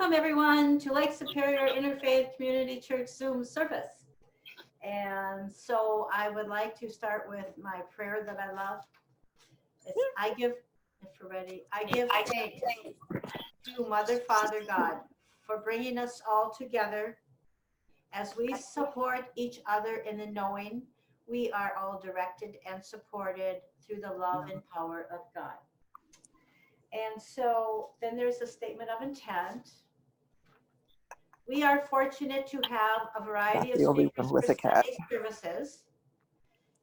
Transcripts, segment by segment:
Welcome everyone to Lake Superior Interfaith Community Church Zoom service. And so I would like to start with my prayer that I love. I give thanks to Mother, Father, God for bringing us all together as we support each other in the knowing we are all directed and supported through the love and power of God. And so then there's a statement of intent. We are fortunate to have a variety of speakers for Sunday services.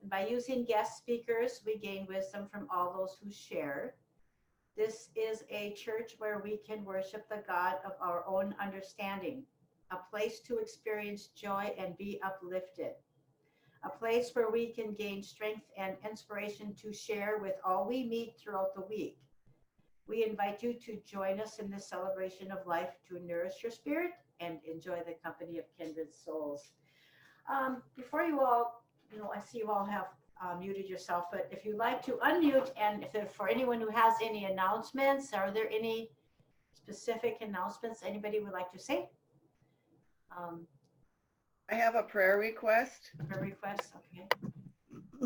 And by using guest speakers, we gain wisdom from all those who share. This is a church where we can worship the God of our own understanding, a place to experience joy and be uplifted, a place where we can gain strength and inspiration to share with all we meet throughout the week. We invite you to join us in this celebration of life to nourish your spirit and enjoy the company of kindred souls. Before you all, I see you all have muted yourself, but if you'd like to unmute, and if for anyone who has any announcements, are there any specific announcements anybody would like to say? I have a prayer request. Prayer request, okay.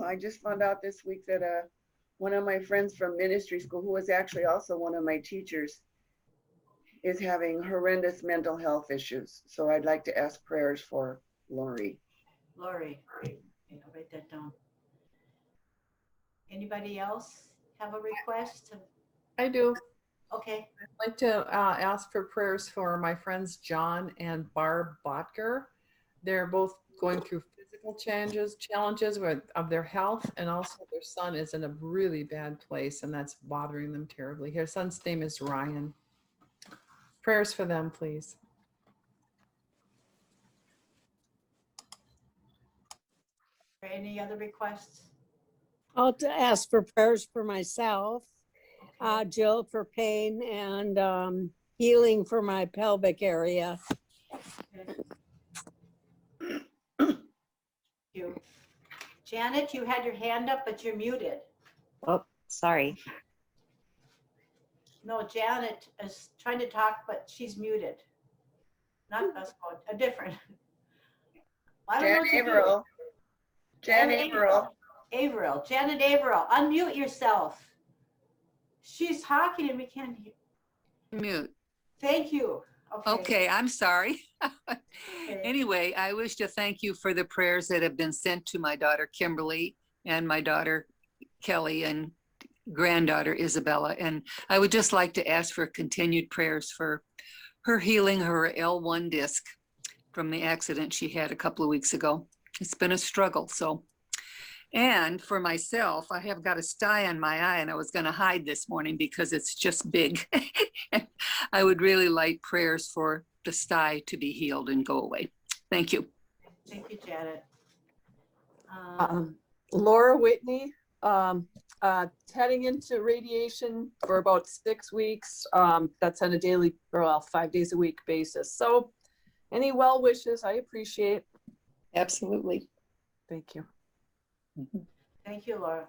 I just found out this week that one of my friends from ministry school, who was actually also one of my teachers, is having horrendous mental health issues. So I'd like to ask prayers for Lori. Lori, okay, I'll write that down. Anybody else have a request? I do. Okay. I'd like to ask for prayers for my friends John and Barb Botker. They're both going through physical challenges of their health, and also their son is in a really bad place, and that's bothering them terribly. Their son's name is Ryan. Prayers for them, please. Any other requests? I'll ask for prayers for myself, Jill, for pain and healing for my pelvic area. Okay. You. Janet, you had your hand up, but you're muted. Oh, sorry. No, Janet is trying to talk, but she's muted. Not us, a different. Jan Averill. Janet Averill, unmute yourself. She's talking and we can't hear. Mute. Thank you. Okay, I'm sorry. Okay. Anyway, I wish to thank you for the prayers that have been sent to my daughter Kimberly and my daughter Kelly and granddaughter Isabella. And I would just like to ask for continued prayers for her healing her L1 disc from the accident she had a couple of weeks ago. It's been a struggle. And for myself, I have got a sty on my eye and I was going to hide this morning because it's just big. I would really like prayers for the sty to be healed and go away. Thank you. Thank you, Janet. Laura Whitney, heading into radiation for about 6 weeks. That's on a daily, 5 days a week basis. So any well wishes, I appreciate. Absolutely. Thank you. Thank you, Laura.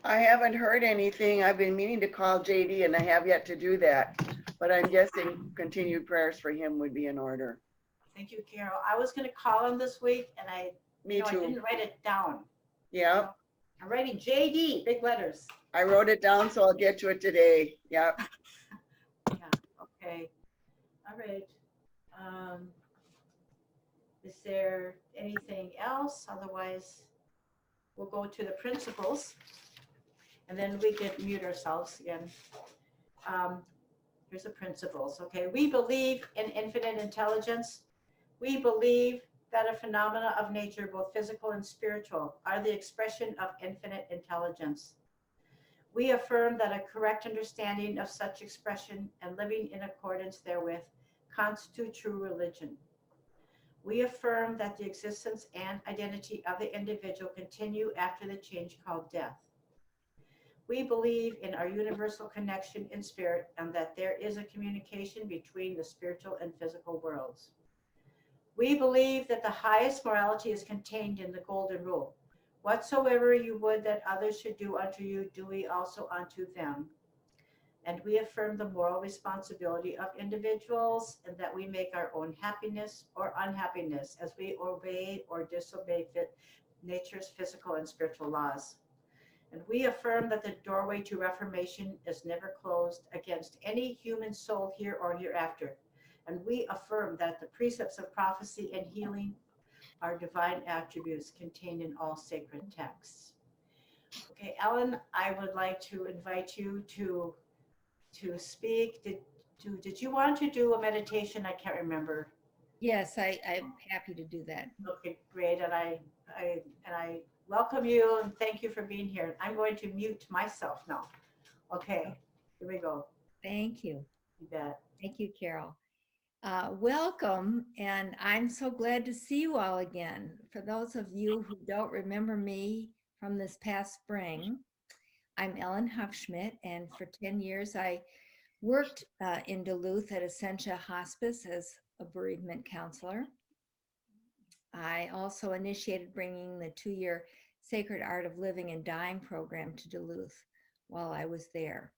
I haven't heard anything. I've been meaning to call JD and I have yet to do that, but I'm guessing continued prayers for him would be in order. Thank you, Carol. I was going to call him this week and I didn't write it down. Yeah. I'm writing JD, big letters. I wrote it down, so I'll get to it today. Yep. Yeah, okay. All right. Is there anything else? Otherwise, we'll go to the principles and then we can mute ourselves again. Here's the principles, okay? We believe in infinite intelligence. We believe that a phenomena of nature, both physical and spiritual, are the expression of infinite intelligence. We affirm that a correct understanding of such expression and living in accordance therewith constitute true religion. We affirm that the existence and identity of the individual continue after the change called death. We believe in our universal connection in spirit and that there is a communication between the spiritual and physical worlds. We believe that the highest morality is contained in the golden rule. Whatsoever you would that others should do unto you, do we also unto them. And we affirm the moral responsibility of individuals and that we make our own happiness or unhappiness as we obey or disobey nature's physical and spiritual laws. And we affirm that the doorway to reformation is never closed against any human soul here or hereafter. And we affirm that the precepts of prophecy and healing are divine attributes contained in all sacred texts. Okay, Ellen, I would like to invite you to speak. Did you want to do a meditation? I can't remember. Yes, I'm happy to do that. Okay, great. And I welcome you and thank you for being here. I'm going to mute myself now. Okay, here we go. Thank you. You bet. Thank you, Carol. Welcome, and I'm so glad to see you all again. For those of you who don't remember me from this past spring, I'm Ellen Hufschmeidt, and for 10 years I worked in Duluth at Essentia Hospice as a bereavement counselor. I also initiated bringing the 2-year Sacred Art of Living and Dying program to Duluth while I was there.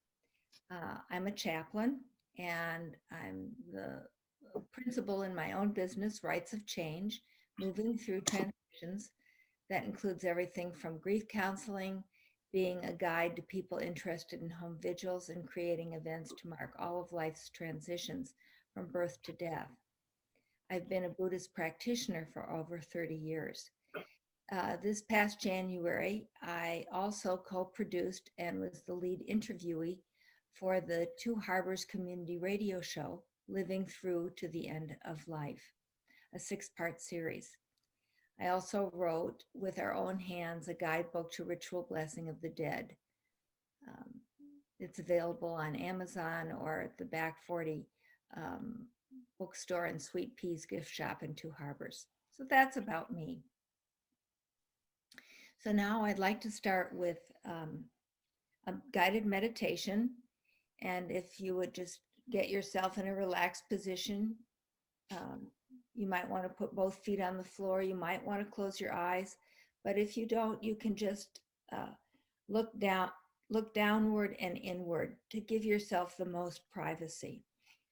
I'm a chaplain, and I'm the principal in my own business, Rites of Change, moving through transitions. That includes everything from grief counseling, being a guide to people interested in home vigils, and creating events to mark all of life's transitions from birth to death. I've been a Buddhist practitioner for over 30 years. This past January, I also co-produced and was the lead interviewee for the Two Harbors community radio show, Living Through to the End of Life, a 6-part series. I also wrote with our own hands a guidebook to ritual blessing of the dead. It's available on Amazon or at the Back 40 bookstore and Sweet Peas gift shop in Two Harbors. So that's about me. So now I'd like to start with a guided meditation. And if you would just get yourself in a relaxed position, you might want to put both feet on the floor. You might want to close your eyes. But if you don't, you can just look downward and inward to give yourself the most privacy.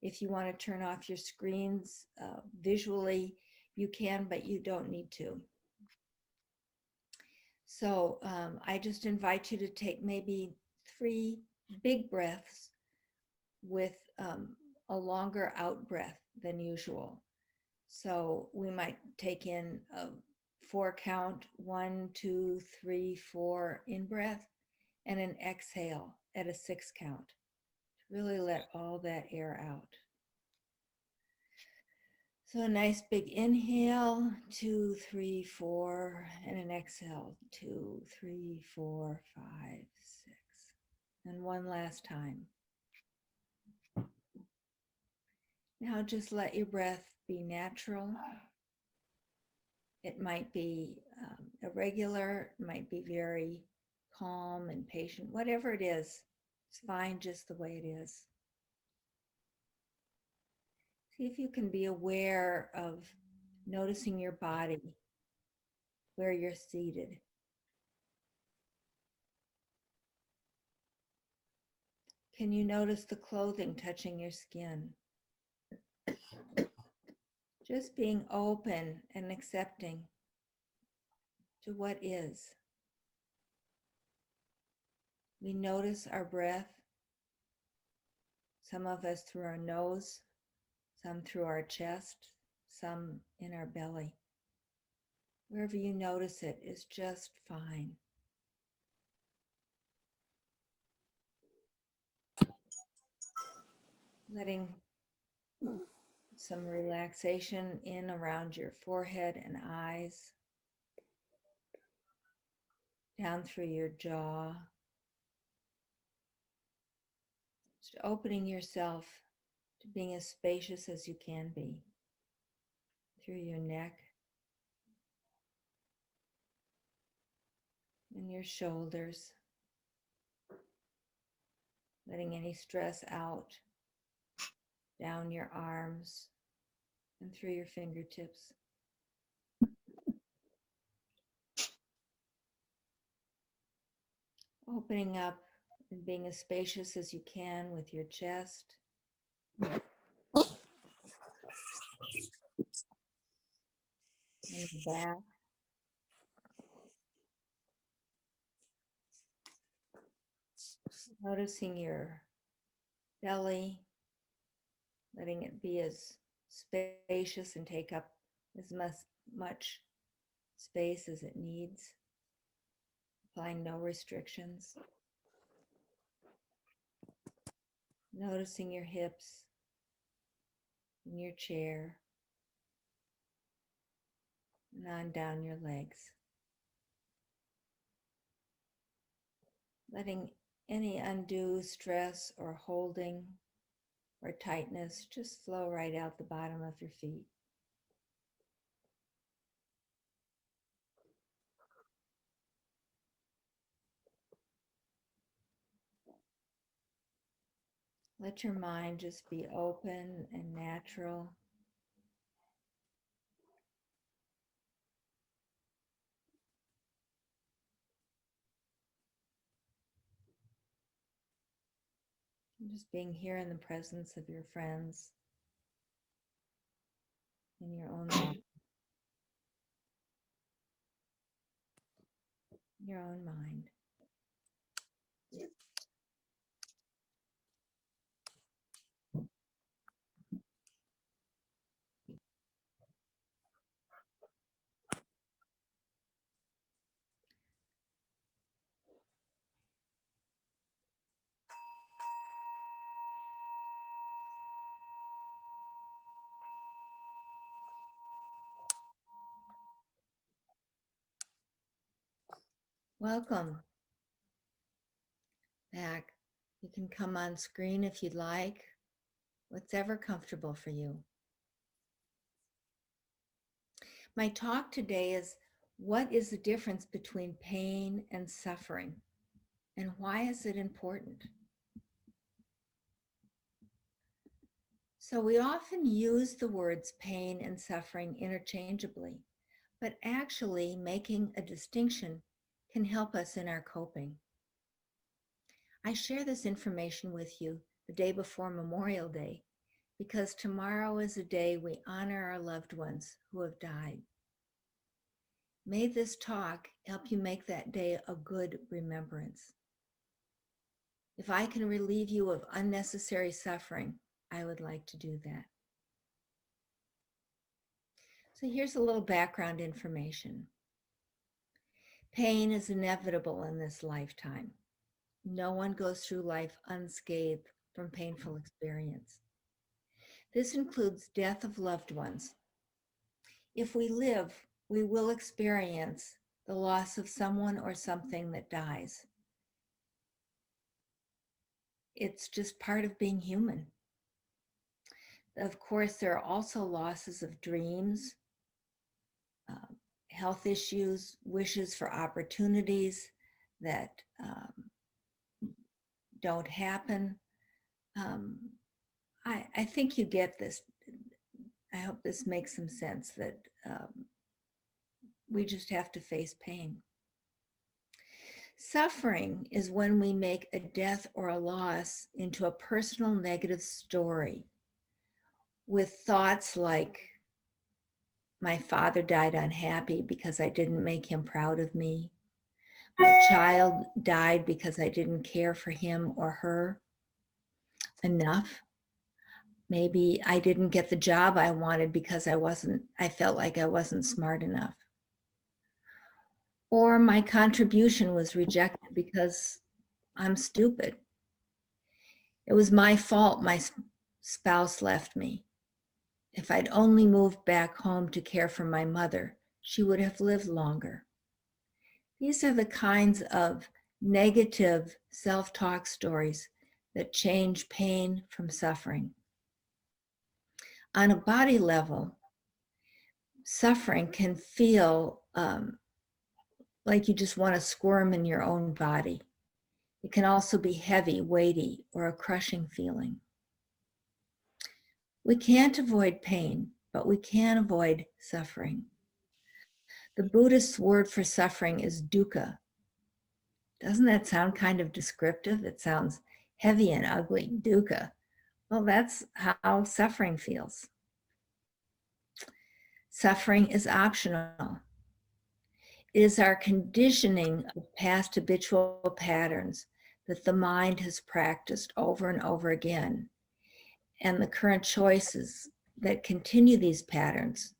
If you want to turn off your screens visually, you can, but you don't need to. So I just invite you to take maybe 3 big breaths with a longer out breath than usual. So we might take in a 4 count, 1, 2, 3, 4 in breath, and an exhale at a 6 count. Really let all that air out. So a nice big inhale, 2, 3, 4, and an exhale, 2, 3, 4, 5, 6. And one last time. Now just let your breath be natural. It might be irregular, it might be very calm and patient, whatever it is, it's fine just the way it is. See if you can be aware of noticing your body, where you're seated. Can you notice the clothing touching your skin? Just being open and accepting to what is. We notice our breath, some of us through our nose, some through our chest, some in our belly. Wherever you notice it is just fine. Letting some relaxation in around your forehead and eyes, down through your jaw. Just opening yourself to being as spacious as you can be, through your neck and your shoulders, letting any stress out, down your arms and through your fingertips. Opening up and being as spacious as you can with your chest. And your back. Noticing your belly, letting it be as spacious and take up as much space as it needs. Applying no restrictions. Noticing your hips in your chair and on down your legs. Letting any undue stress or holding or tightness just flow right out the bottom of your feet. Let your mind just be open and natural. Just being here in the presence of your friends, in your own mind. Your own mind. Welcome back. You can come on screen if you'd like, whatever comfortable for you. My talk today is, what is the difference between pain and suffering, and why is it important? So we often use the words pain and suffering interchangeably, but actually making a distinction can help us in our coping. I share this information with you the day before Memorial Day because tomorrow is a day we honor our loved ones who have died. May this talk help you make that day a good remembrance. If I can relieve you of unnecessary suffering, I would like to do that. So here's a little background information. Pain is inevitable in this lifetime. No one goes through life unscathed from painful experience. This includes death of loved ones. If we live, we will experience the loss of someone or something that dies. It's just part of being human. Of course, there are also losses of dreams, health issues, wishes for opportunities that don't happen. I think you get this. I hope this makes some sense that we just have to face pain. Suffering is when we make a death or a loss into a personal negative story with thoughts like, my father died unhappy because I didn't make him proud of me. My child died because I didn't care for him or her enough. Maybe I didn't get the job I wanted because I felt like I wasn't smart enough. Or my contribution was rejected because I'm stupid. It was my fault my spouse left me. If I'd only moved back home to care for my mother, she would have lived longer. These are the kinds of negative self-talk stories that change pain from suffering. On a body level, suffering can feel like you just want to squirm in your own body. It can also be heavy, weighty, or a crushing feeling. We can't avoid pain, but we can avoid suffering. The Buddhist word for suffering is dukkha. Doesn't that sound kind of descriptive? It sounds heavy and ugly, dukkha. Well, that's how suffering feels. Suffering is optional. It is our conditioning of past habitual patterns that the mind has practiced over and over again, and the current choices that continue these patterns,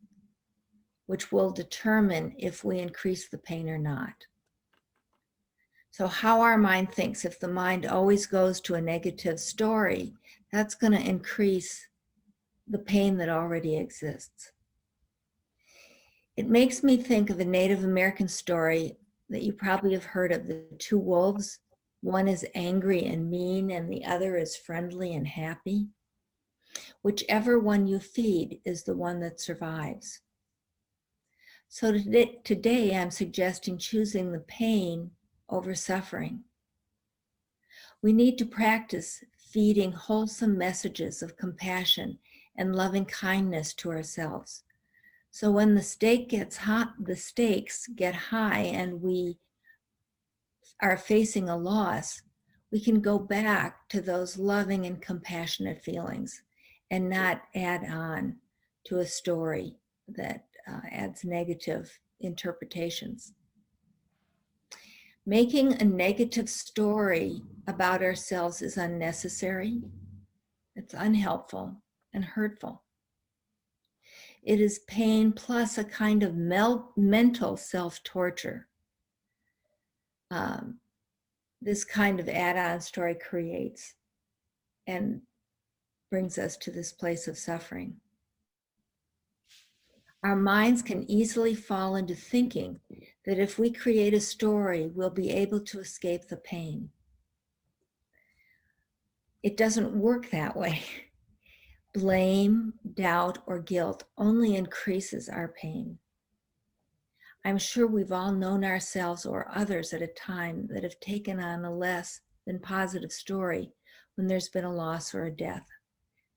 which will determine if we increase the pain or not. So how our mind thinks, if the mind always goes to a negative story, that's going to increase the pain that already exists. It makes me think of a Native American story that you probably have heard of, the two wolves. One is angry and mean, and the other is friendly and happy. Whichever one you feed is the one that survives. So today I'm suggesting choosing the pain over suffering. We need to practice feeding wholesome messages of compassion and loving kindness to ourselves. So when the stakes get high and we are facing a loss, we can go back to those loving and compassionate feelings and not add on to a story that adds negative interpretations. Making a negative story about ourselves is unnecessary. It's unhelpful and hurtful. It is pain plus a kind of mental self-torture. This kind of add-on story creates and brings us to this place of suffering. Our minds can easily fall into thinking that if we create a story, we'll be able to escape the pain. It doesn't work that way. Blame, doubt, or guilt only increases our pain. I'm sure we've all known ourselves or others at a time that have taken on a less than positive story when there's been a loss or a death.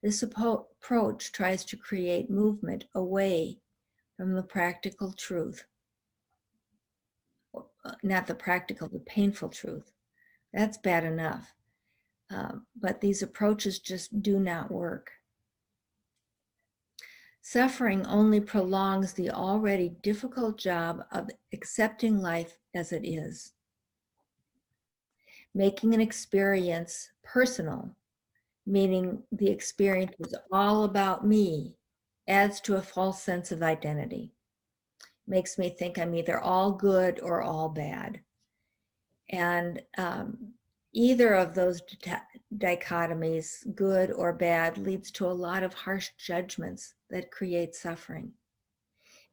This approach tries to create movement away from the practical truth. Not the practical, the painful truth. That's bad enough. But these approaches just do not work. Suffering only prolongs the already difficult job of accepting life as it is. Making an experience personal, meaning the experience is all about me, adds to a false sense of identity. Makes me think I'm either all good or all bad. And either of those dichotomies, good or bad, leads to a lot of harsh judgments that create suffering.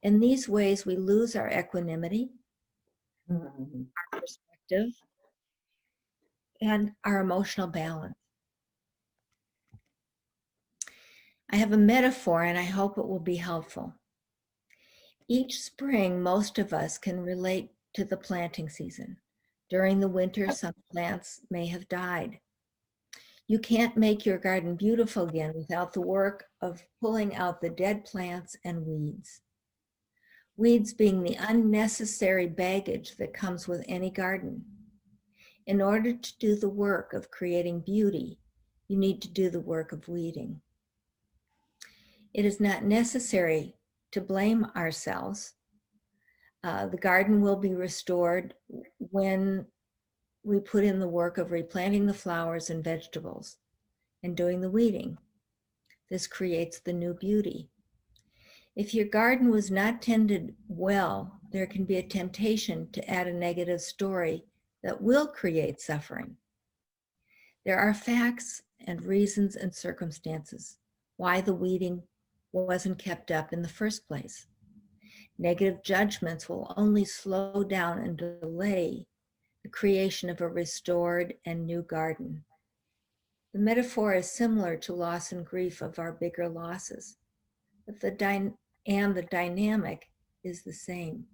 In these ways, we lose our equanimity, our perspective, and our emotional balance. I have a metaphor, and I hope it will be helpful. Each spring, most of us can relate to the planting season. During the winter, some plants may have died. You can't make your garden beautiful again without the work of pulling out the dead plants and weeds. Weeds being the unnecessary baggage that comes with any garden. In order to do the work of creating beauty, you need to do the work of weeding. It is not necessary to blame ourselves. The garden will be restored when we put in the work of replanting the flowers and vegetables and doing the weeding. This creates the new beauty. If your garden was not tended well, there can be a temptation to add a negative story that will create suffering. There are facts and reasons and circumstances why the weeding wasn't kept up in the first place. Negative judgments will only slow down and delay the creation of a restored and new garden. The metaphor is similar to loss and grief of our bigger losses, but the dynamic is the same.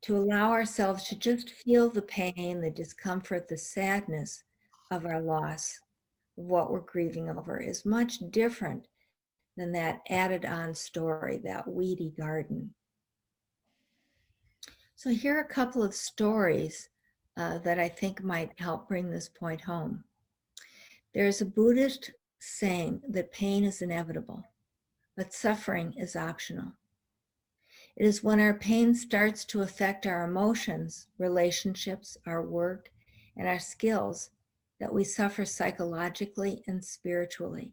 To allow ourselves to just feel the pain, the discomfort, the sadness of our loss, of what we're grieving over, is much different than that added on story, that weedy garden. So here are a couple of stories that I think might help bring this point home. There's a Buddhist saying that pain is inevitable, but suffering is optional. It is when our pain starts to affect our emotions, relationships, our work, and our skills that we suffer psychologically and spiritually.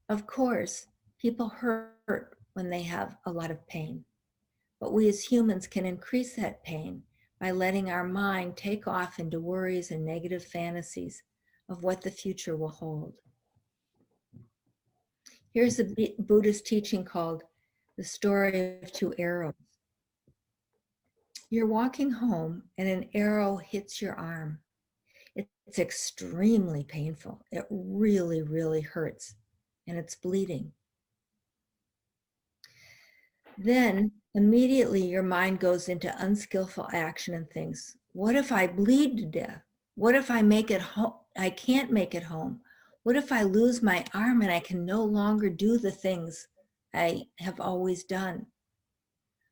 Of course, people hurt when they have a lot of pain, but we as humans can increase that pain by letting our mind take off into worries and negative fantasies of what the future will hold. Here's a Buddhist teaching called The Story of Two Arrows. You're walking home and an arrow hits your arm. It's extremely painful. It really, really hurts, and it's bleeding. Then immediately your mind goes into unskillful action and thinks, what if I bleed to death? What if I make it home? I can't make it home. What if I lose my arm and I can no longer do the things I have always done?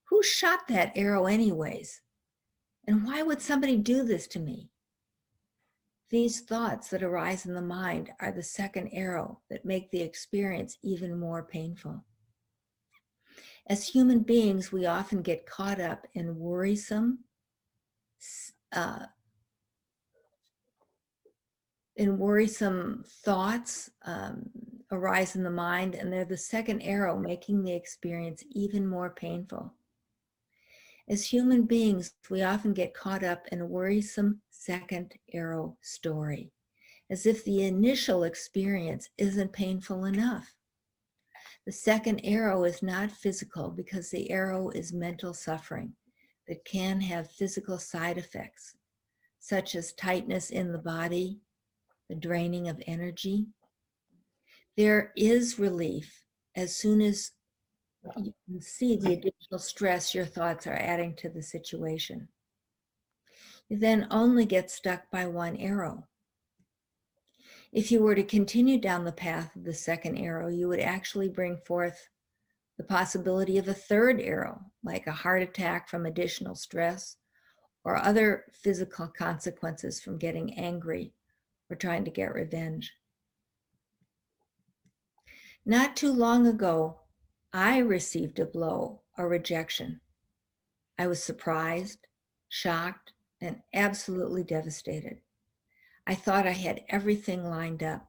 Who shot that arrow anyways? And why would somebody do this to me? These thoughts that arise in the mind are the second arrow that make the experience even more painful. As human beings, we often get caught up in worrisome thoughts arise in the mind, and they're the second arrow making the experience even more painful. As human beings, we often get caught up in a worrisome second arrow story, as if the initial experience isn't painful enough. The second arrow is not physical because the arrow is mental suffering that can have physical side effects, such as tightness in the body, the draining of energy. There is relief as soon as you can see the additional stress your thoughts are adding to the situation. You then only get stuck by one arrow. If you were to continue down the path of the second arrow, you would actually bring forth the possibility of a third arrow, like a heart attack from additional stress or other physical consequences from getting angry or trying to get revenge. Not too long ago, I received a blow, a rejection. I was surprised, shocked, and absolutely devastated. I thought I had everything lined up.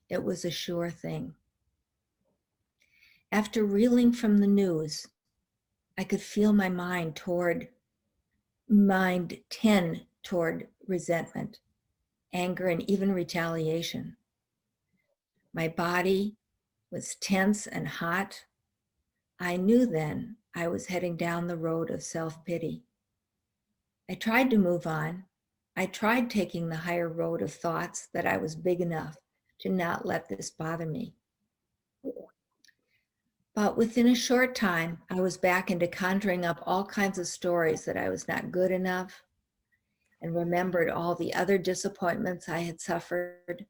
It was a sure thing. After reeling from the news, I could feel my mind tend toward resentment, anger, and even retaliation. My body was tense and hot. I knew then I was heading down the road of self-pity. I tried to move on. I tried taking the higher road of thoughts that I was big enough to not let this bother me. But within a short time, I was back into conjuring up all kinds of stories that I was not good enough, and remembered all the other disappointments I had suffered.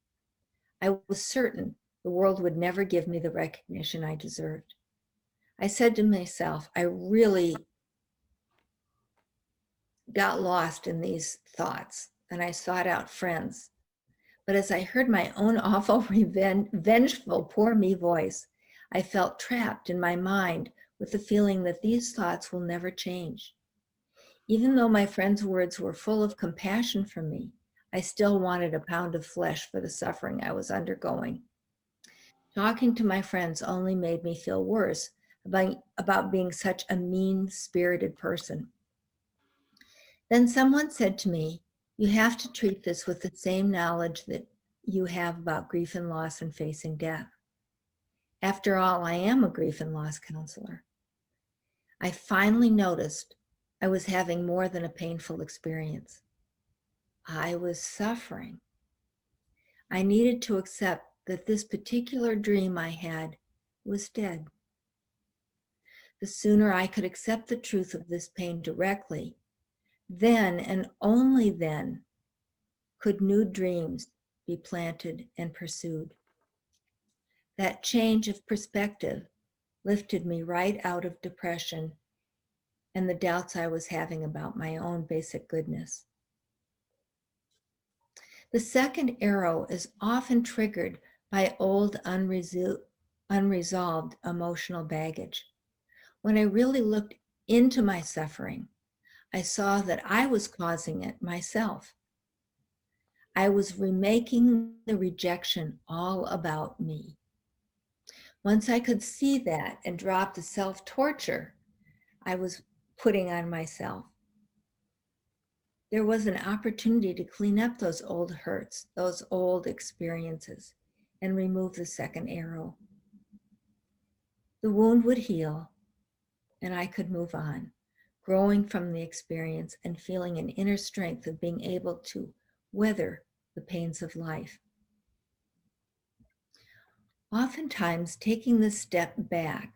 I was certain the world would never give me the recognition I deserved. I said to myself, I really got lost in these thoughts, and I sought out friends. But as I heard my own awful, vengeful, poor me voice, I felt trapped in my mind with the feeling that these thoughts will never change. Even though my friend's words were full of compassion for me, I still wanted a pound of flesh for the suffering I was undergoing. Talking to my friends only made me feel worse about being such a mean-spirited person. Then someone said to me, you have to treat this with the same knowledge that you have about grief and loss and facing death. After all, I am a grief and loss counselor. I finally noticed I was having more than a painful experience. I was suffering. I needed to accept that this particular dream I had was dead. The sooner I could accept the truth of this pain directly, then and only then could new dreams be planted and pursued. That change of perspective lifted me right out of depression and the doubts I was having about my own basic goodness. The second arrow is often triggered by old unresolved emotional baggage. When I really looked into my suffering, I saw that I was causing it myself. I was remaking the rejection all about me. Once I could see that and drop the self-torture I was putting on myself, there was an opportunity to clean up those old hurts, those old experiences, and remove the second arrow. The wound would heal, and I could move on, growing from the experience and feeling an inner strength of being able to weather the pains of life. Oftentimes, taking this step back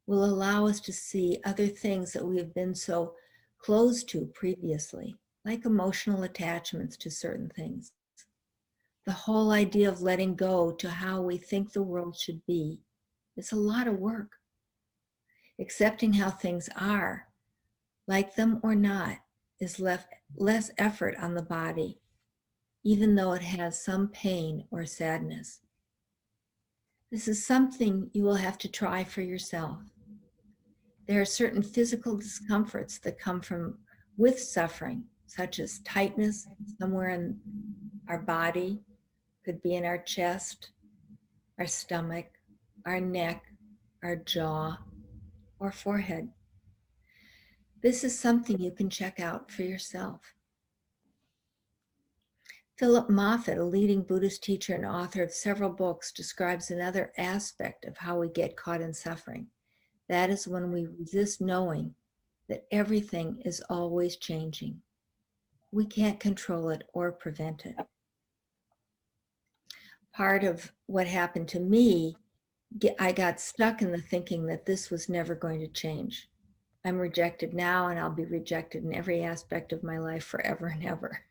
will allow us to see other things that we have been so close to previously, like emotional attachments to certain things. The whole idea of letting go to how we think the world should be is a lot of work. Accepting how things are, like them or not, is less effort on the body, even though it has some pain or sadness. This is something you will have to try for yourself. There are certain physical discomforts that come with suffering, such as tightness somewhere in our body, could be in our chest, our stomach, our neck, our jaw, or forehead. This is something you can check out for yourself. Philip Moffat, a leading Buddhist teacher and author of several books, describes another aspect of how we get caught in suffering. That is when we resist knowing that everything is always changing. We can't control it or prevent it. Part of what happened to me, I got stuck in the thinking that this was never going to change. I'm rejected now and I'll be rejected in every aspect of my life forever and ever.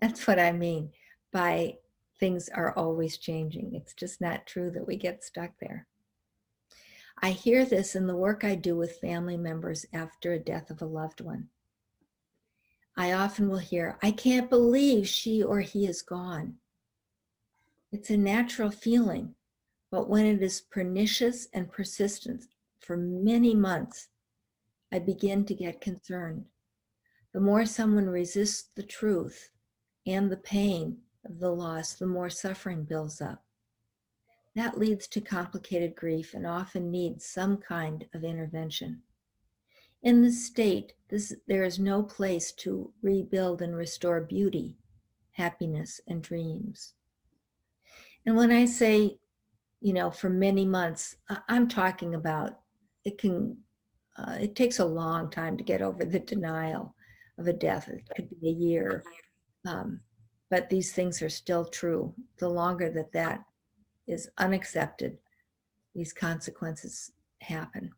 That's what I mean by things are always changing. It's just not true that we get stuck there. I hear this in the work I do with family members after a death of a loved one. I often will hear, I can't believe she or he is gone. It's a natural feeling, but when it is pernicious and persistent for many months, I begin to get concerned. The more someone resists the truth and the pain of the loss, the more suffering builds up. That leads to complicated grief and often needs some kind of intervention. In this state, there is no place to rebuild and restore beauty, happiness, and dreams. And when I say, for many months, I'm talking about it takes a long time to get over the denial of a death. It could be a year, but these things are still true. The longer that is unaccepted, these consequences happen.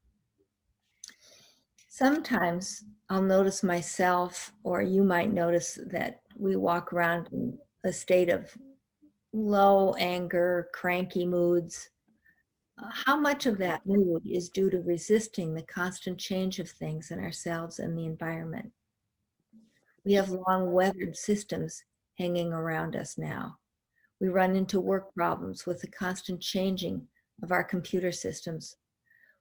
Sometimes I'll notice myself, or you might notice that we walk around in a state of low anger, cranky moods. How much of that mood is due to resisting the constant change of things in ourselves and the environment? We have long weathered systems hanging around us now. We run into work problems with the constant changing of our computer systems.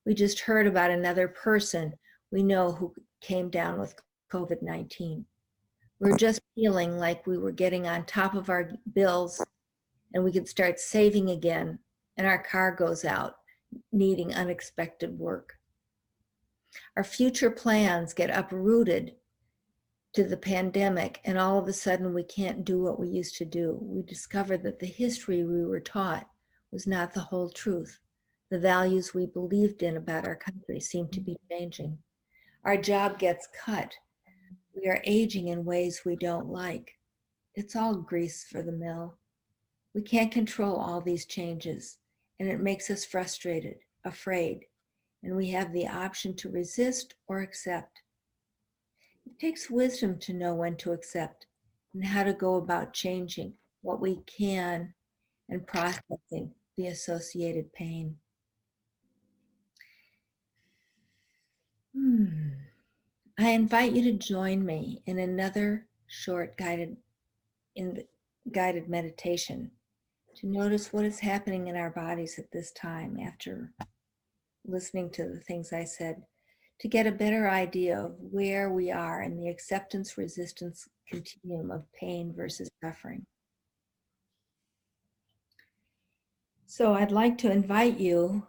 We just heard about another person we know who came down with COVID-19. We're just feeling like we were getting on top of our bills and we could start saving again, and our car goes out needing unexpected work. Our future plans get uprooted to the pandemic, and all of a sudden we can't do what we used to do. We discover that the history we were taught was not the whole truth. The values we believed in about our country seem to be changing. Our job gets cut. We are aging in ways we don't like. It's all grease for the mill. We can't control all these changes, and it makes us frustrated, afraid, and we have the option to resist or accept. It takes wisdom to know when to accept and how to go about changing what we can and processing the associated pain. I invite you to join me in another short guided meditation to notice what is happening in our bodies at this time after listening to the things I said, to get a better idea of where we are in the acceptance resistance continuum of pain versus suffering. So I'd like to invite you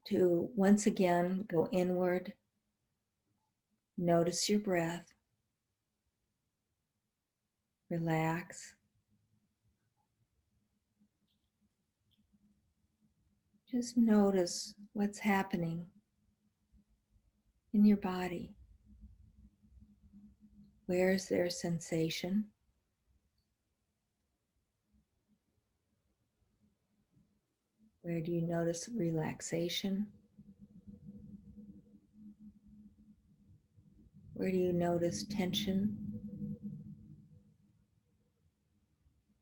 to once again go inward, notice your breath, relax. Just notice what's happening in your body. Where is there sensation? Where do you notice relaxation? Where do you notice tension,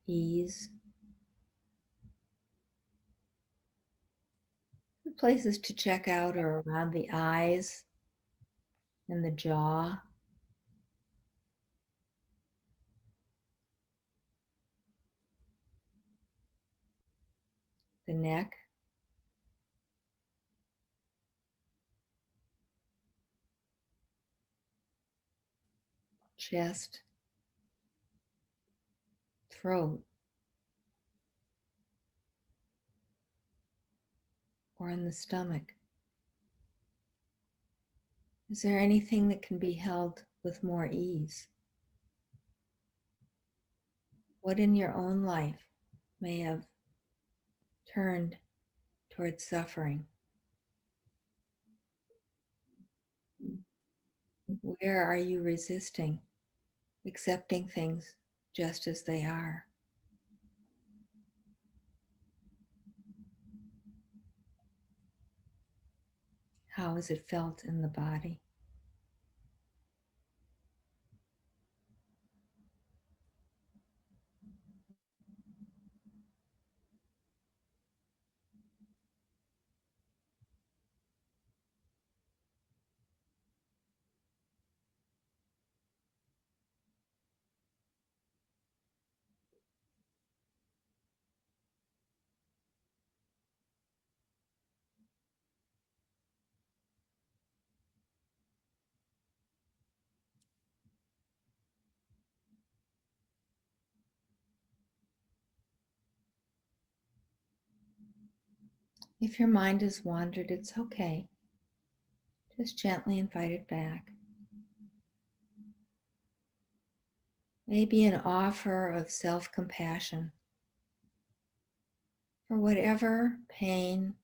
ease? The places to check out are around the eyes and the jaw. The neck. Chest. Throat. Or in the stomach. Is there anything that can be held with more ease? What in your own life may have turned towards suffering? Where are you resisting, accepting things just as they are? How is it felt in the body? If your mind has wandered, it's okay. Just gently invite it back. Maybe an offer of self-compassion for whatever pain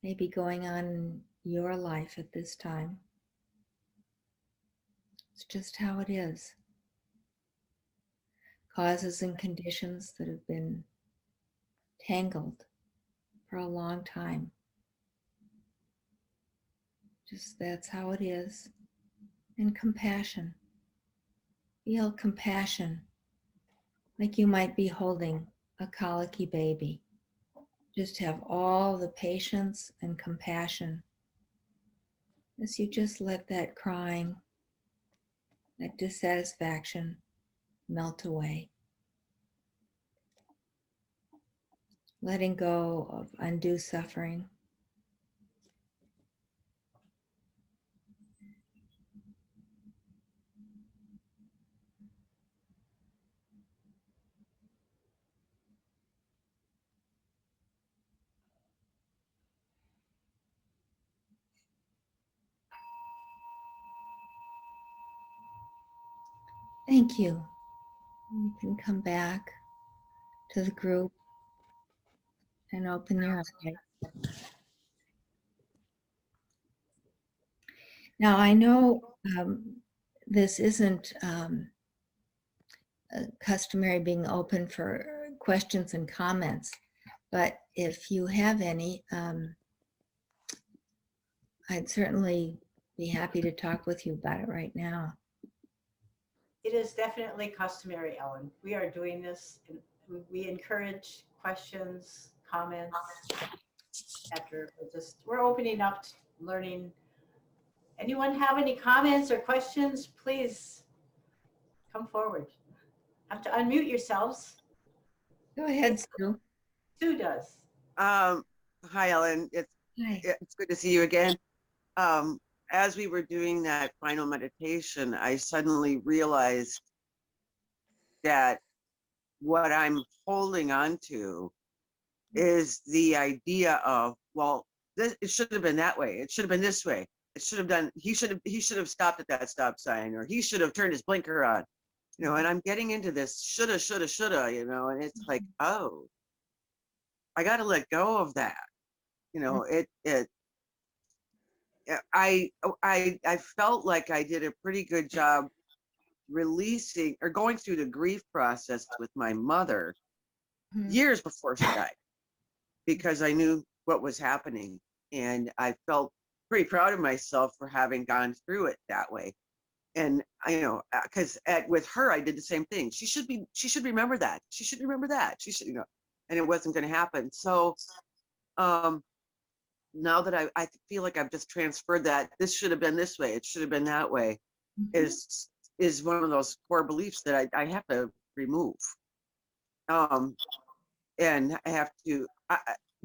may be going on in your life at this time. It's just how it is. Causes and conditions that have been tangled for a long time. Just that's how it is. And compassion. Feel compassion, like you might be holding a colicky baby. Just have all the patience and compassion as you just let that crying, that dissatisfaction melt away. Letting go of undue suffering. Thank you. You can come back to the group and open your eyes. Now, I know this isn't customary being open for questions and comments, but if you have any, I'd certainly be happy to talk with you about it right now. It is definitely customary, Ellen. We are doing this, and we encourage questions, comments after we're opening up, learning, Anyone have any comments or questions? Please come forward. Have to unmute yourselves. Go ahead, Sue. Sue does. Hi, Ellen. Hi. It's good to see you again. As we were doing that final meditation, I suddenly realized that what I'm holding on to is the idea of, well, it should have been that way. It should have been this way. It should have done, he should have stopped at that stop sign, or he should have turned his blinker on, and I'm getting into this shoulda, and it's like, oh, I got to let go of that. I felt like I did a pretty good job releasing or going through the grief process with my mother Mhm. years before she died, because I knew what was happening, and I felt pretty proud of myself for having gone through it that way. And because with her, I did the same thing. She should remember that. She should remember that. She should, and it wasn't going to happen. So, now that I feel like I've just transferred that, this should have been this way, it should have been that way, is one of those core beliefs that I have to remove. And I have to,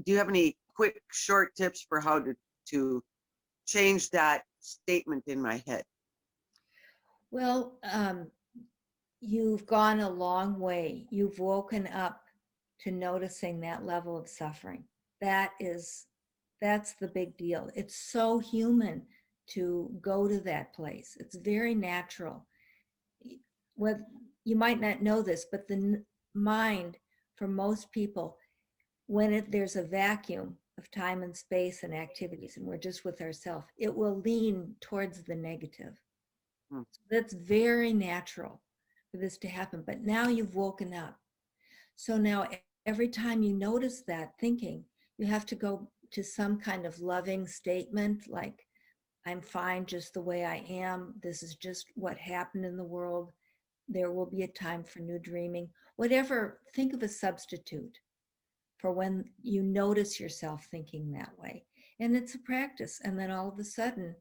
do you have any quick short tips for how to change that statement in my head? Well, you've gone a long way. You've woken up to noticing that level of suffering. That's the big deal. It's so human to go to that place. It's very natural. Well, you might not know this, but the mind, for most people, when there's a vacuum of time and space and activities, and we're just with ourselves, it will lean towards the negative. Hmm. So that's very natural for this to happen. But now you've woken up. So now every time you notice that thinking, you have to go to some kind of loving statement like, I'm fine just the way I am. This is just what happened in the world. There will be a time for new dreaming. Whatever, think of a substitute for when you notice yourself thinking that way. And it's a practice. And then all of a sudden,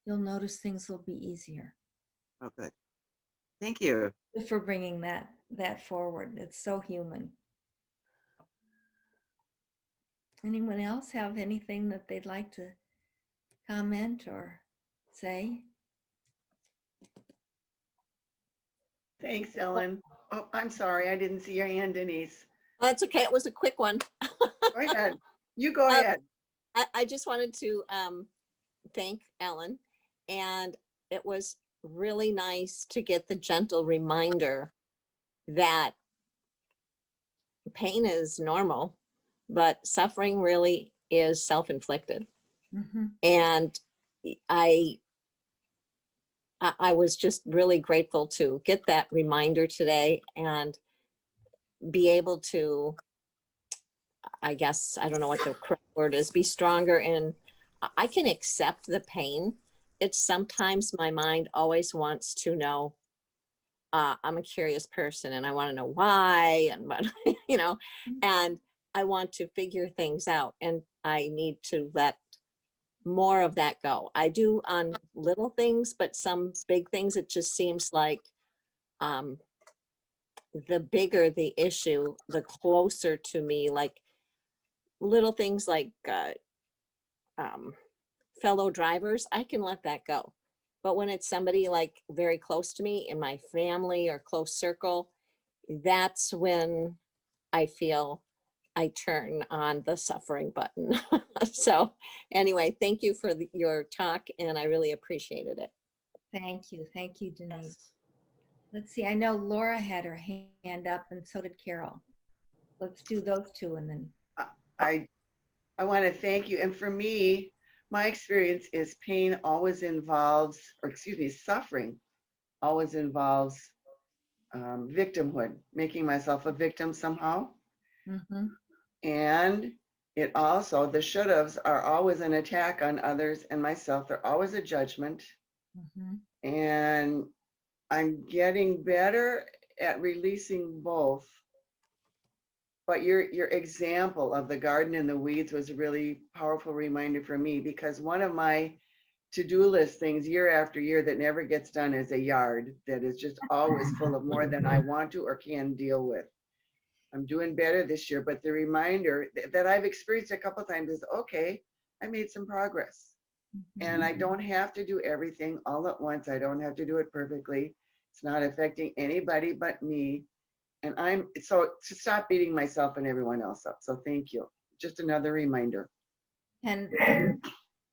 you'll notice things will be easier. Oh, good. Thank you. For bringing that forward. It's so human. Anyone else have anything that they'd like to comment or say? Thanks, Ellen. Oh, I'm sorry, I didn't see your hand, Denise. That's okay. It was a quick one. Go ahead. You go ahead. I just wanted to thank Ellen, and it was really nice to get the gentle reminder that pain is normal, but suffering really is self-inflicted. Mm-hmm. And I was just really grateful to get that reminder today and be able to, I guess, I don't know what the correct word is, be stronger. And I can accept the pain. It's sometimes my mind always wants to know. I'm a curious person and I want to know why and what, and I want to figure things out, and I need to let more of that go. I do on little things, but some big things, it just seems like the bigger the issue, the closer to me, like little things like fellow drivers, I can let that go. But when it's somebody like very close to me in my family or close circle, that's when I feel I turn on the suffering button. So anyway, thank you for your talk, and I really appreciated it. Thank you. Thank you, Denise. Let's see. I know Laura had her hand up, and so did Carol. Let's do those two, and then. I want to thank you. And for me, my experience is pain always involves, suffering always involves victimhood, making myself a victim somehow. Mm-hmm. And it also, the should-haves are always an attack on others and myself. They're always a judgment. Mm-hmm. And I'm getting better at releasing both. But your example of the garden and the weeds was a really powerful reminder for me, because one of my to-do list things year after year that never gets done as a yard that is just always full of more than I want to or can deal with. I'm doing better this year, but the reminder that I've experienced a couple of times is, okay, I made some progress. And I don't have to do everything all at once. I don't have to do it perfectly. It's not affecting anybody but me. And so to stop beating myself and everyone else up. So thank you. Just another reminder. And,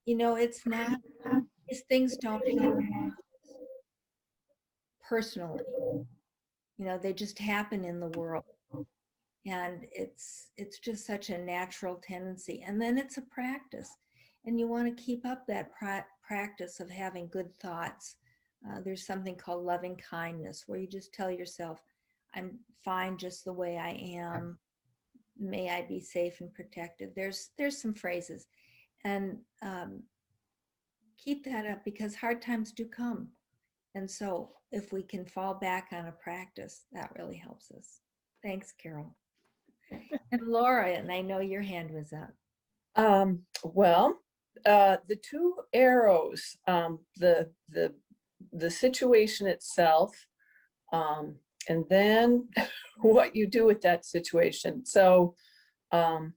you know, it's not, these things don't happen personally. You know, they just happen in the world. And it's just such a natural tendency. And then it's a practice. And you want to keep up that practice of having good thoughts. There's something called loving kindness, where you just tell yourself, I'm fine just the way I am. May I be safe and protected. There's some phrases. And keep that up, because hard times do come. And so if we can fall back on a practice, that really helps us. Thanks, Carol. And Laura, and I know your hand was up. Well, the two arrows, the situation itself, and then what you do with that situation. So I've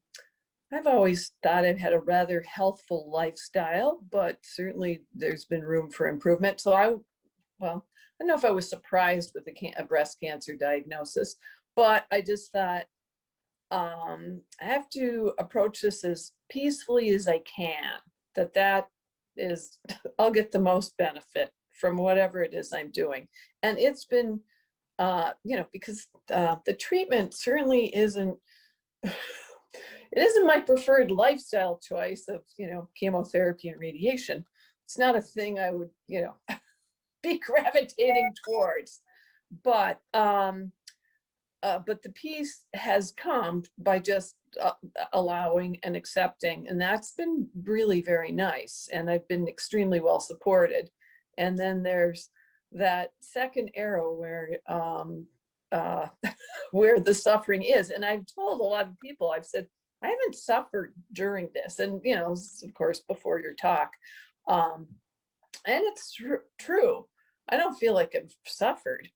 always thought I've had a rather healthful lifestyle, but certainly there's been room for improvement. So I don't know if I was surprised with a breast cancer diagnosis, but I just thought, I have to approach this as peacefully as I can, that is, I'll get the most benefit from whatever it is I'm doing. And it's been, because the treatment certainly isn't, it isn't my preferred lifestyle choice of, chemotherapy and radiation. It's not a thing I would, be gravitating towards, but the peace has come by just allowing and accepting, and that's been really very nice. And I've been extremely well supported. And then there's that second arrow where where the suffering is. And I've told a lot of people, I've said, I haven't suffered during this. And, this is, of course, before your talk. And it's true. I don't feel like I've suffered.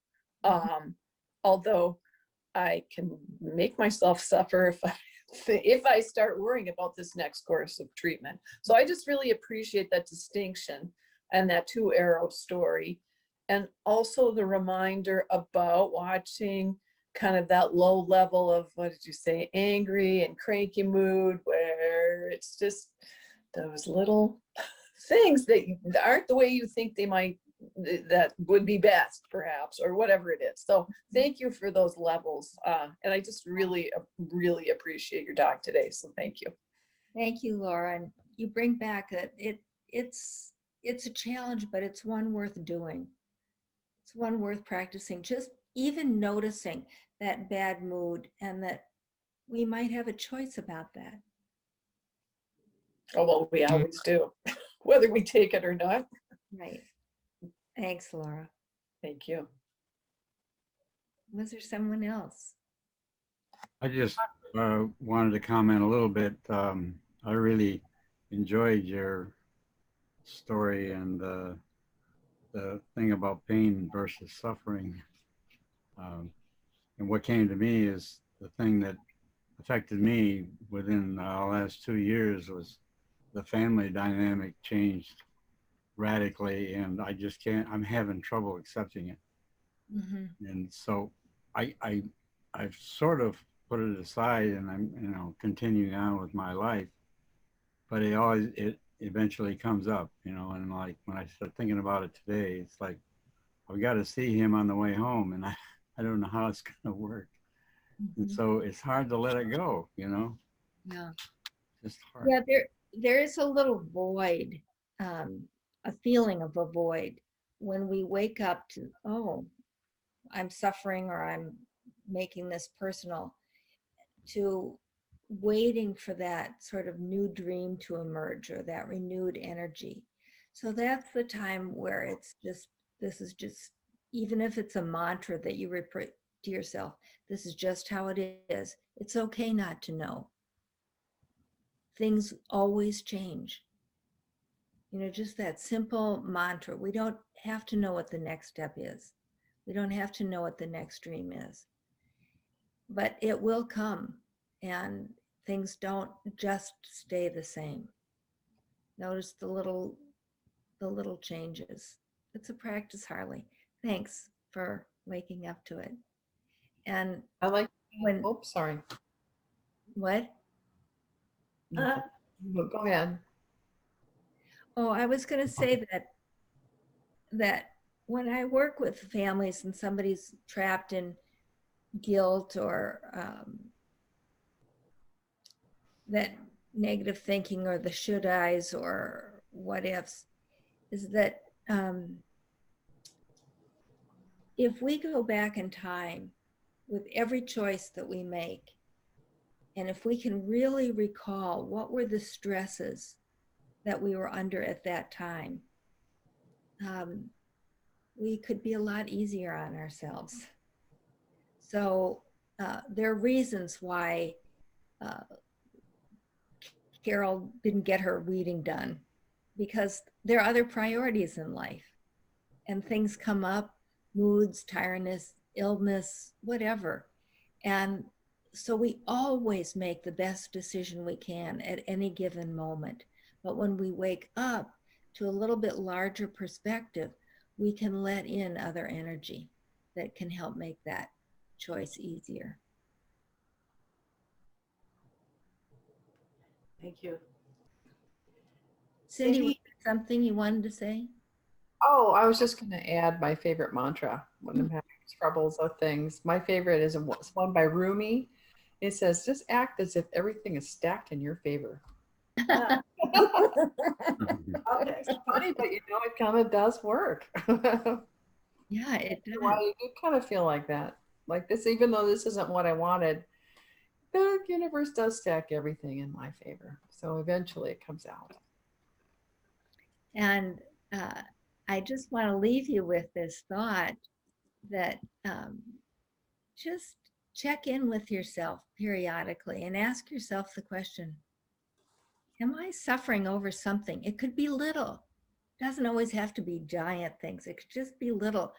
Although I can make myself suffer if I start worrying about this next course of treatment. So I just really appreciate that distinction and that two arrow story. And also the reminder about watching kind of that low level of, what did you say, angry and cranky mood, where it's just those little things that aren't the way you think they might, that would be best perhaps, or whatever it is. So thank you for those levels. And I just really, really appreciate your talk today. So thank you. Thank you, Laura. And you bring back it's a challenge, but it's one worth doing. It's one worth practicing, just even noticing that bad mood, and that we might have a choice about that. Oh, well, we always do, whether we take it or not. Right. Thanks, Laura. Thank you. Was there someone else? I just wanted to comment a little bit. I really enjoyed your story and the thing about pain versus suffering. And what came to me is the thing that affected me within the last 2 years was the family dynamic changed radically, and I just can't, I'm having trouble accepting it. Mm-hmm. And so I've sort of put it aside, and I'm continuing on with my life, but it eventually comes up, and like when I start thinking about it today, it's like I've got to see him on the way home, and I don't know how it's gonna work. Mm-hmm. And so it's hard to let it go, Yeah. just hard. Yeah, there is a little void, a feeling of a void when we wake up to, oh, I'm suffering, or I'm making this personal, to waiting for that sort of new dream to emerge, or that renewed energy. So that's the time where it's just, this is just, even if it's a mantra that you repeat to yourself, this is just how it is. It's okay not to know. Things always change. Just that simple mantra. We don't have to know what the next step is. We don't have to know what the next dream is. But it will come, and things don't just stay the same. Notice the little changes. It's a practice, Harley. Thanks for waking up to it. And I like, when, oh, sorry. what? Go ahead. Oh, I was going to say that when I work with families and somebody's trapped in guilt or that negative thinking or the should I's or what ifs, is that if we go back in time with every choice that we make, and if we can really recall what were the stresses that we were under at that time, we could be a lot easier on ourselves. So there are reasons why Carol didn't get her weeding done, because there are other priorities in life and things come up, moods, tiredness, illness, whatever. And so we always make the best decision we can at any given moment. But when we wake up to a little bit larger perspective, we can let in other energy that can help make that choice easier. Thank you. Cindy, was there something you wanted to say? Oh, I was just going to add my favorite mantra when I'm having troubles with things. My favorite is one by Rumi. It says, just act as if everything is stacked in your favor. Okay. It's funny, but it kind of does work. Yeah, it does. Why you do kind of feel like that. Like this, even though this isn't what I wanted, the universe does stack everything in my favor. So eventually it comes out. And I just want to leave you with this thought that just check in with yourself periodically and ask yourself the question, am I suffering over something? It could be little. It doesn't always have to be giant things. It could just be little.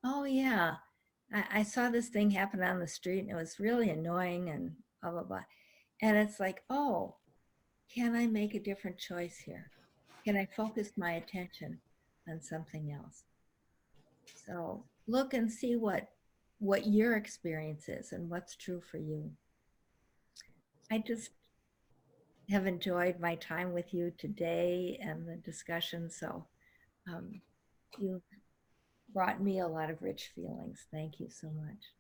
Oh yeah, I saw this thing happen on the street and it was really annoying and blah, blah, blah. And it's like, oh, can I make a different choice here? Can I focus my attention on something else? So look and see what your experience is and what's true for you. I just have enjoyed my time with you today and the discussion. So you brought me a lot of rich feelings. Thank you so much.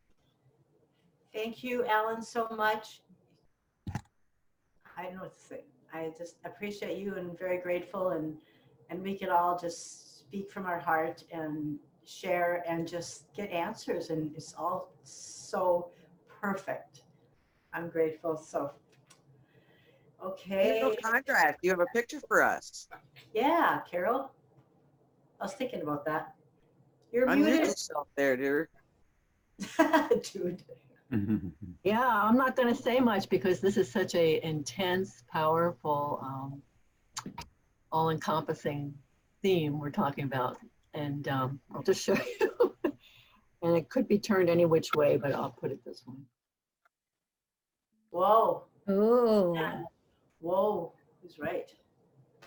Thank you, Ellen, so much. I don't know what to say. I just appreciate you and very grateful, and we can all just speak from our heart and share and just get answers, and it's all so perfect. I'm grateful. So okay. Carol Conrad, you have a picture for us. Yeah, Carol. I was thinking about that. You're Unmute muted. yourself there, dear. Dude. Yeah, I'm not going to say much because this is such a intense, powerful, all-encompassing theme we're talking about. And I'll just show you. And it could be turned any which way, but I'll put it this way. Whoa. Oh. Yeah. Whoa. He's right.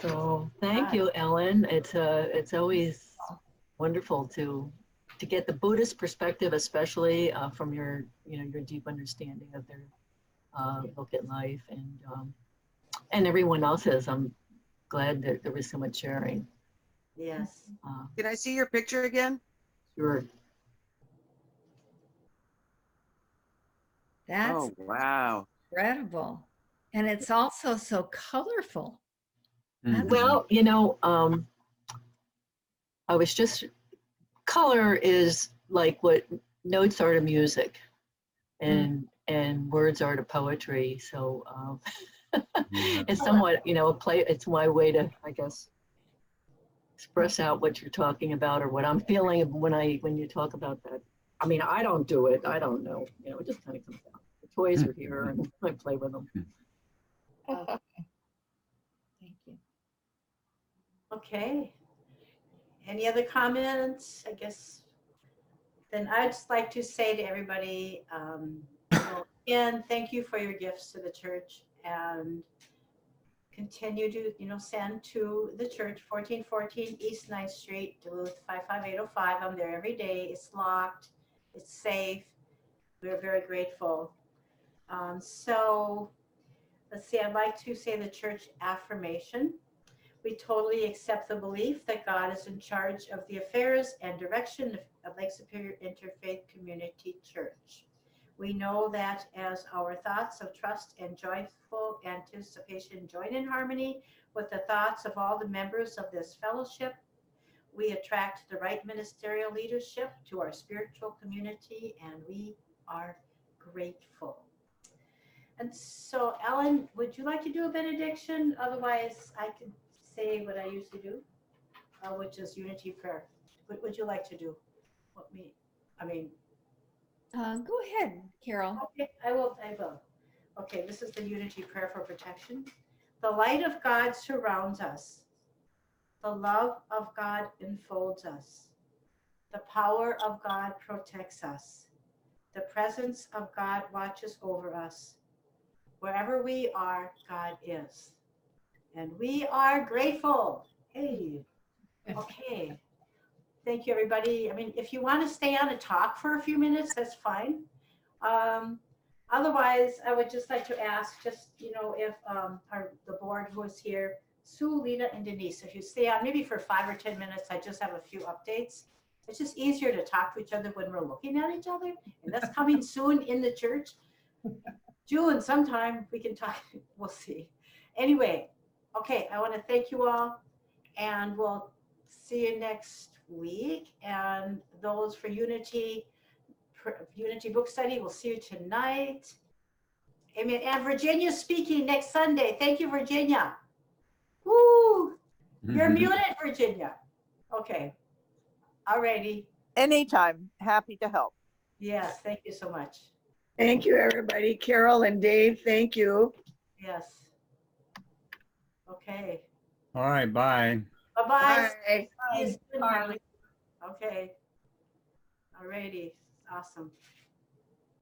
So thank you, Ellen. It's always wonderful to get the Buddhist perspective, especially from your deep understanding of their look at life, and everyone else's. I'm glad that there was so much sharing. Yes. Can I see your picture again? Sure. That's wow. incredible. And it's also so colorful. Well, I was just, color is like what notes are to music and words are to poetry. So it's somewhat, it's my way to, I guess, express out what you're talking about or what I'm feeling when you talk about that. I mean, I don't do it. I don't know. It just kind of comes out. The toys are here and I play with them. Thank you. Okay. Any other comments? I guess then I'd just like to say to everybody, again, thank you for your gifts to the church, and continue to, send to the church, 1414 East 9th Street, Duluth 55805. I'm there every day. It's locked. It's safe. We're very grateful. So let's see, I'd like to say the church affirmation. We totally accept the belief that God is in charge of the affairs and direction of Lake Superior Interfaith Community Church. We know that as our thoughts of trust and joyful anticipation join in harmony with the thoughts of all the members of this fellowship, we attract the right ministerial leadership to our spiritual community, and we are grateful. And so, Ellen, would you like to do a benediction? Otherwise, I can say what I usually do, which is unity prayer. What would you like to do? Go ahead, Carol. Okay, I will. Okay, this is the unity prayer for protection. The light of God surrounds us. The love of God enfolds us. The power of God protects us. The presence of God watches over us. Wherever we are, God is. And we are grateful. Hey, okay. Thank you, everybody. If you want to stay on and talk for a few minutes, that's fine. Otherwise, I would just like to ask, if the board who is here, Sue, Lena, and Denise, if you stay on maybe for 5 or 10 minutes, I just have a few updates. It's just easier to talk to each other when we're looking at each other, and that's coming soon in the church. June, sometime we can talk. We'll see. Anyway, okay, I want to thank you all, and we'll see you next week. And those for Unity book study, we'll see you tonight. Amen. And Virginia's speaking next Sunday. Thank you, Virginia. Woo! You're muted, Virginia. Okay. Alrighty. Anytime. Happy to help. Yes, thank you so much. Thank you, everybody. Carol and Dave, thank you. Yes. Okay. All right, bye. Bye-bye. Bye. See you soon, Harley. Okay. Alrighty. Awesome.